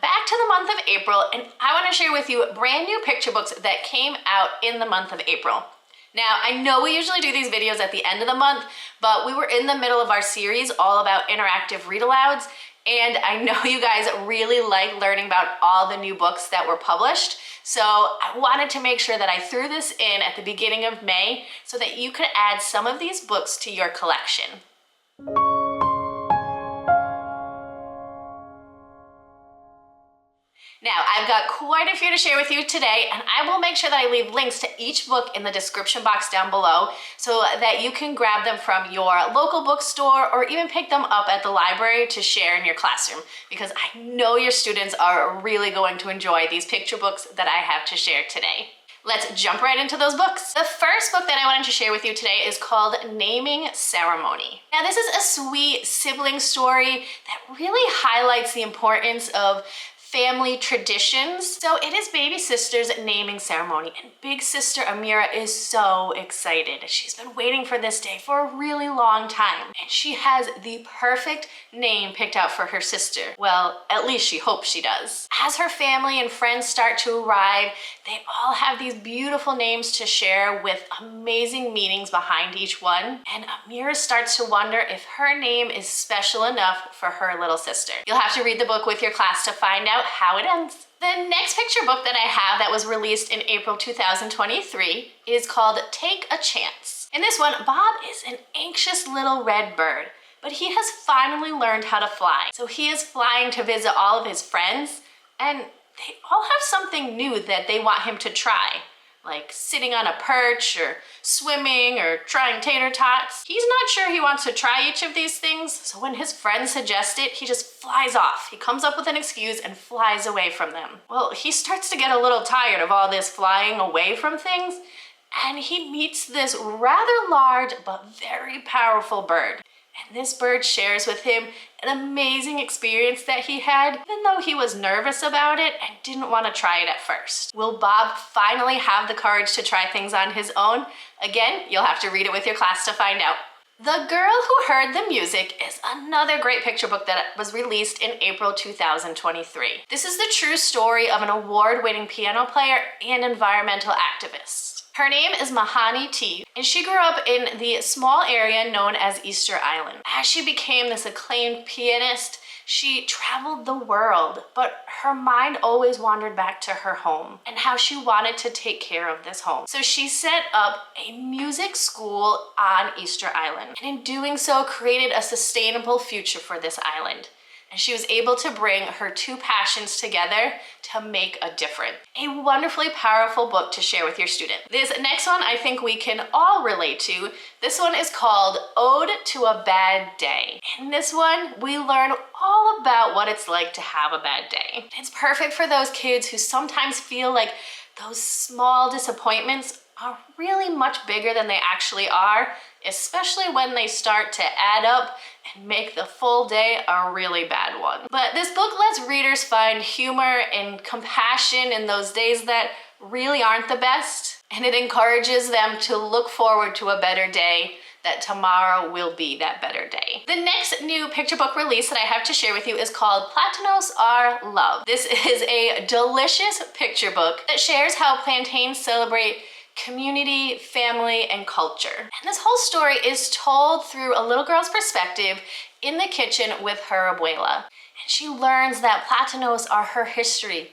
back to the month of April, and I want to share with you brand new picture books that came out in the month of April. Now, I know we usually do these videos at the end of the month, but we were in the middle of our series all about interactive read-alouds, and I know you guys really like learning about all the new books that were published. So I wanted to make sure that I threw this in at the beginning of May so that you could add some of these books to your collection. Now, I've got quite a few to share with you today, and I will make sure that I leave links to each book in the description box down below so that you can grab them from your local bookstore or even pick them up at the library to share in your classroom, because I know your students are really going to enjoy these picture books that I have to share today. Let's jump right into those books. The first book that I wanted to share with you today is called Naming Ceremony. Now, this is a sweet sibling story that really highlights the importance of family traditions. So it is baby sister's naming ceremony, and big sister Amira is so excited. She's been waiting for this day for a really long time, and she has the perfect name picked out for her sister. Well, at least she hopes she does. As her family and friends start to arrive, they all have these beautiful names to share with amazing meanings behind each one, and Amira starts to wonder if her name is special enough for her little sister. You'll have to read the book with your class to find out how it ends. The next picture book that I have that was released in April 2023 is called Take a Chance. In this one, Bob is an anxious little red bird, but he has finally learned how to fly. So he is flying to visit all of his friends, and they all have something new that they want him to try, like sitting on a perch or swimming or trying tater tots. He's not sure he wants to try each of these things, so when his friends suggest it, he just flies off. He comes up with an excuse and flies away from them. Well, he starts to get a little tired of all this flying away from things, and he meets this rather large but very powerful bird. And this bird shares with him an amazing experience that he had, even though he was nervous about it and didn't want to try it at first. Will Bob finally have the courage to try things on his own? Again, you'll have to read it with your class to find out. The Girl Who Heard the Music is another great picture book that was released in April 2023. This is the true story of an award-winning piano player and environmental activist. Her name is Mahani T, and she grew up in the small area known as Easter Island. As she became this acclaimed pianist, she traveled the world, but her mind always wandered back to her home and how she wanted to take care of this home. So she set up a music school on Easter Island, and in doing so created a sustainable future for this island. And she was able to bring her two passions together to make a difference. A wonderfully powerful book to share with your student. This next one I think we can all relate to. This one is called Ode to a Bad Day. In this one, we learn all about what it's like to have a bad day. It's perfect for those kids who sometimes feel like those small disappointments are really much bigger than they actually are, especially when they start to add up and make the full day a really bad one. But this book lets readers find humor and compassion in those days that really aren't the best, and it encourages them to look forward to a better day, that tomorrow will be that better day. The next new picture book release that I have to share with you is called PLATINOS Are Love. This is a delicious picture book that shares how plantains celebrate community, family, and culture. And this whole story is told through a little girl's perspective in the kitchen with her abuela. And she learns that platinos are her history,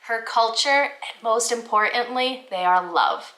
her culture, and most importantly, they are love.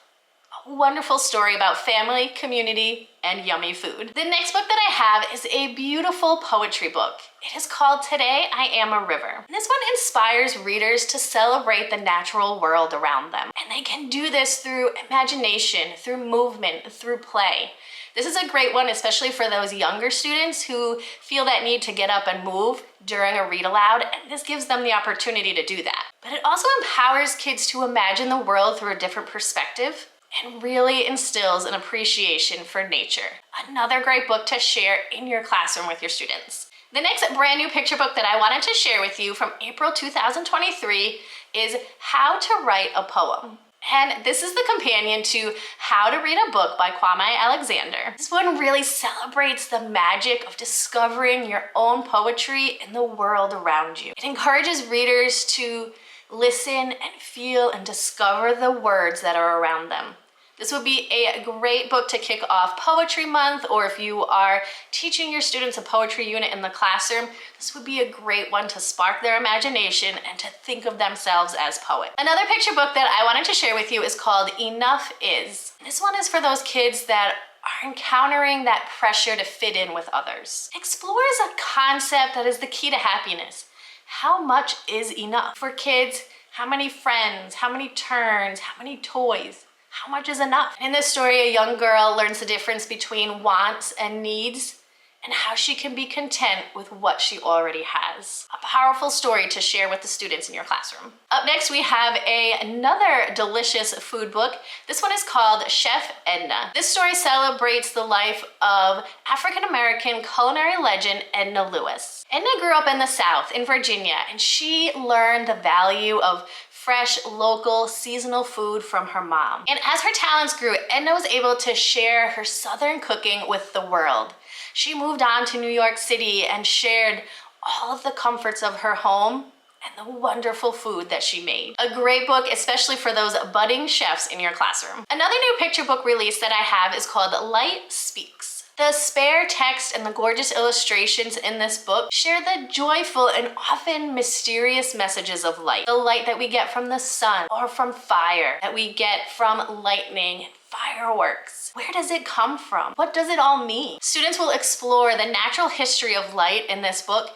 A wonderful story about family, community, and yummy food. The next book that I have is a beautiful poetry book. It is called Today I Am a River. This one inspires readers to celebrate the natural world around them. And they can do this through imagination, through movement, through play. This is a great one, especially for those younger students who feel that need to get up and move during a read aloud, and this gives them the opportunity to do that. But it also empowers kids to imagine the world through a different perspective and really instills an appreciation for nature. Another great book to share in your classroom with your students. The next brand new picture book that I wanted to share with you from April 2023 is How to Write a Poem. And this is the companion to How to Read a Book by Kwame Alexander. This one really celebrates the magic of discovering your own poetry in the world around you. It encourages readers to listen and feel and discover the words that are around them. This would be a great book to kick off Poetry Month, or if you are teaching your students a poetry unit in the classroom, this would be a great one to spark their imagination and to think of themselves as poets. Another picture book that I wanted to share with you is called Enough Is. This one is for those kids that are encountering that pressure to fit in with others. It explores a concept that is the key to happiness. How much is enough? For kids, how many friends, how many turns, how many toys? How much is enough? In this story, a young girl learns the difference between wants and needs and how she can be content with what she already has. A powerful story to share with the students in your classroom. Up next, we have another delicious food book. This one is called Chef Edna. This story celebrates the life of African-American culinary legend Edna Lewis. Edna grew up in the South, in Virginia, and she learned the value of fresh, local, seasonal food from her mom. And as her talents grew, Edna was able to share her Southern cooking with the world. She moved on to New York City and shared all of the comforts of her home and the wonderful food that she made. A great book, especially for those budding chefs in your classroom. Another new picture book release that I have is called Light Speaks. The spare text and the gorgeous illustrations in this book share the joyful and often mysterious messages of light. The light that we get from the sun or from fire, that we get from lightning, fireworks. Where does it come from? What does it all mean? Students will explore the natural history of light in this book,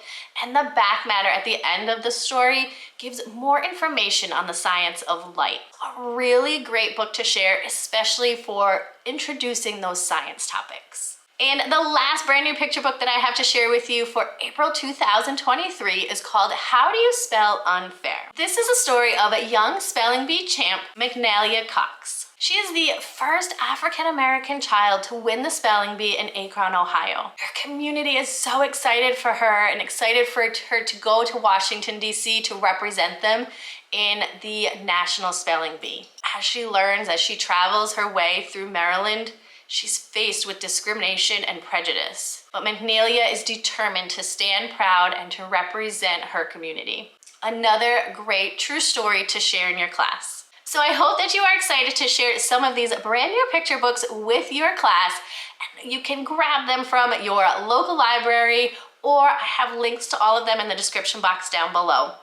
and the back matter at the end of the story gives more information on the science of light. A really great book to share, especially for introducing those science topics. And the last brand new picture book that I have to share with you for April 2023 is called How Do You Spell Unfair? This is a story of a young spelling bee champ, McNalia Cox. She is the first African-American child to win the spelling bee in Akron, Ohio. Her community is so excited for her and excited for her to go to Washington, D.C. to represent them in the National Spelling Bee. As she learns, as she travels her way through Maryland, she's faced with discrimination and prejudice. But McNalia is determined to stand proud and to represent her community. Another great true story to share in your class. So I hope that you are excited to share some of these brand new picture books with your class, and you can grab them from your local library, or I have links to all of them in the description box down below.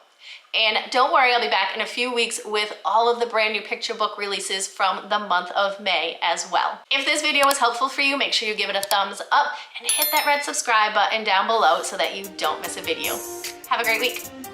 And don't worry, I'll be back in a few weeks with all of the brand new picture book releases from the month of May as well. If this video was helpful for you, make sure you give it a thumbs up and hit that red subscribe button down below so that you don't miss a video. Have a great week.